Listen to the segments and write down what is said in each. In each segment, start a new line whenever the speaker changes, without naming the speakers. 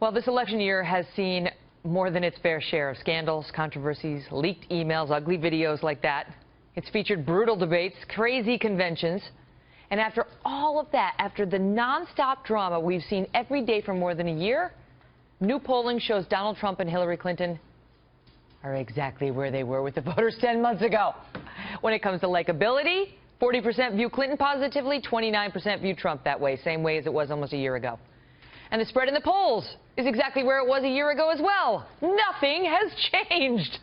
Well, this election year has seen more than its fair share of scandals, controversies, leaked emails, ugly videos like that. It's featured brutal debates, crazy conventions. And after all of that, after the nonstop drama we've seen every day for more than a year, new polling shows Donald Trump and Hillary Clinton are exactly where they were with the voters 10 months ago. When it comes to likability, 40% view Clinton positively, 29% view Trump that way, same way as it was almost a year ago. And the spread in the polls is exactly where it was a year ago as well. Nothing has changed.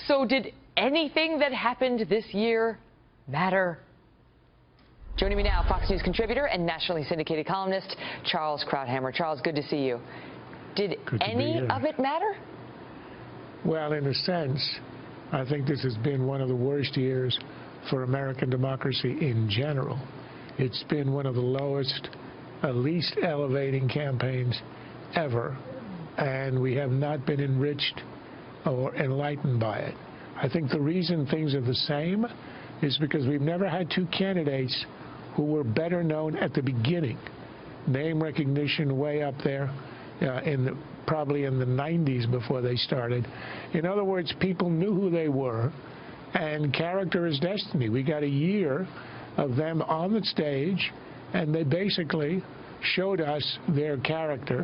So did anything that happened this year matter? Joining me now, Fox News contributor and nationally syndicated columnist, Charles Krauthammer. Charles, good to see you. Did any of it matter?
Well, in a sense, I think this has been one of the worst years for American democracy in general. It's been one of the lowest, least elevating campaigns ever, and we have not been enriched or enlightened by it. I think the reason things are the same is because we've never had two candidates who were better known at the beginning. Name recognition way up there, probably in the 90s before they started. In other words, people knew who they were, and character is destiny. We got a year of them on the stage, and they basically showed us their character,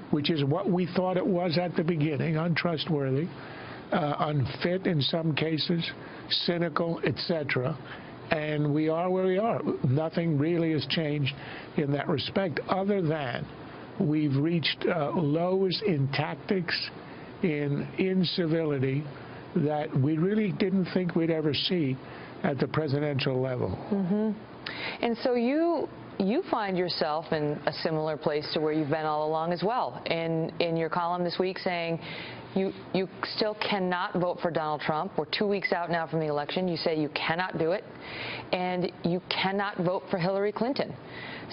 which is what we thought it was at the beginning: untrustworthy, unfit in some cases, cynical, etc. And we are where we are. Nothing really has changed in that respect, other than we've reached lows in tactics, in incivility, that we really didn't think we'd ever see at the presidential level.
And so you find yourself in a similar place to where you've been all along as well. In your column this week, saying you still cannot vote for Donald Trump. We're 2 weeks out now from the election. You say you cannot do it, and you cannot vote for Hillary Clinton.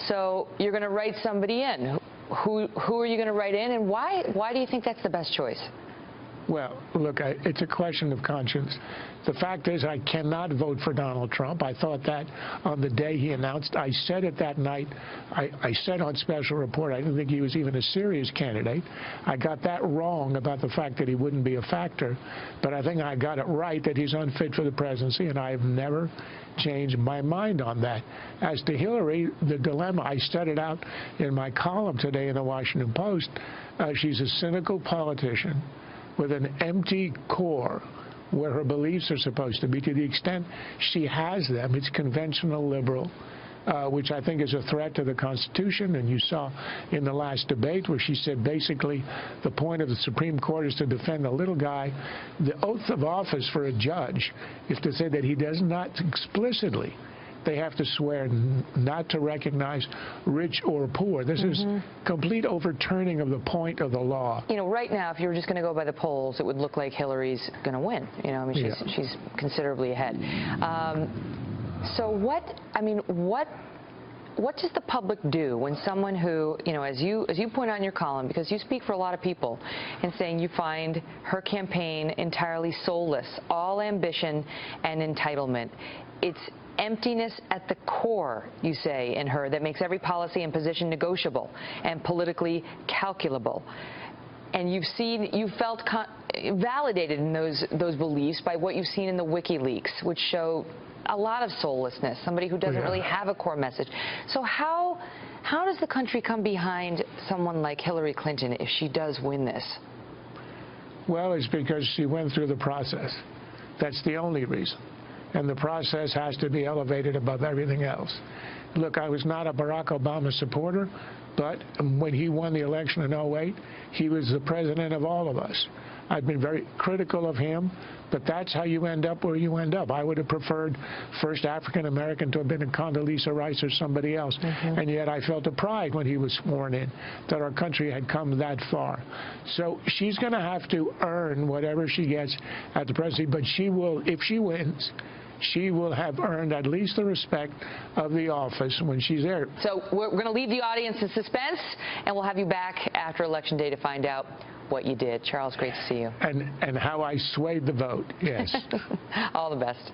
So you're going to write somebody in. Who are you going to write in, and why do you think that's the best choice?
Well, look, it's a question of conscience. The fact is, I cannot vote for Donald Trump. I thought that on the day he announced. I said it that night. I said on Special Report I didn't think he was even a serious candidate. I got that wrong about the fact that he wouldn't be a factor, but I think I got it right that he's unfit for the presidency, and I've never changed my mind on that. As to Hillary, the dilemma, I set it out in my column today in the Washington Post. She's a cynical politician with an empty core where her beliefs are supposed to be. To the extent she has them, it's conventional liberal, which I think is a threat to the Constitution. And you saw in the last debate where she said basically the point of the Supreme Court is to defend the little guy. The oath of office for a judge is to say that he does not explicitly, they have to swear not to recognize rich or poor. This is complete overturning of the point of the law. You know,
right now, if you were just going to go by the polls, it would look like Hillary's going to win. You know, I mean, she's considerably ahead. So what does the public do when someone who, you know, as you point out in your column, because you speak for a lot of people, in saying you find her campaign entirely soulless, all ambition and entitlement. It's emptiness at the core, you say, in her, that makes every policy and position negotiable and politically calculable. And you felt validated in those beliefs by what you've seen in the WikiLeaks, which show a lot of soullessness, somebody who doesn't really have a core message. So how does the country come behind someone like Hillary Clinton if she does win this?
Well, it's because she went through the process. That's the only reason. And the process has to be elevated above everything else. Look, I was not a Barack Obama supporter, but when he won the election in 2008, he was the president of all of us. I've been very critical of him, but that's how you end up where you end up. I would have preferred first African-American to have been a Condoleezza Rice or somebody else, and yet I felt a pride when he was sworn in that our country had come that far. So she's going to have to earn whatever she gets at the presidency, but she will, if she wins, she will have earned at least the respect of the office when she's there.
So we're going to leave the audience in suspense, and we'll have you back after Election Day to find out what you did. Charles, great to see you.
And how I swayed the vote, yes.
All the best.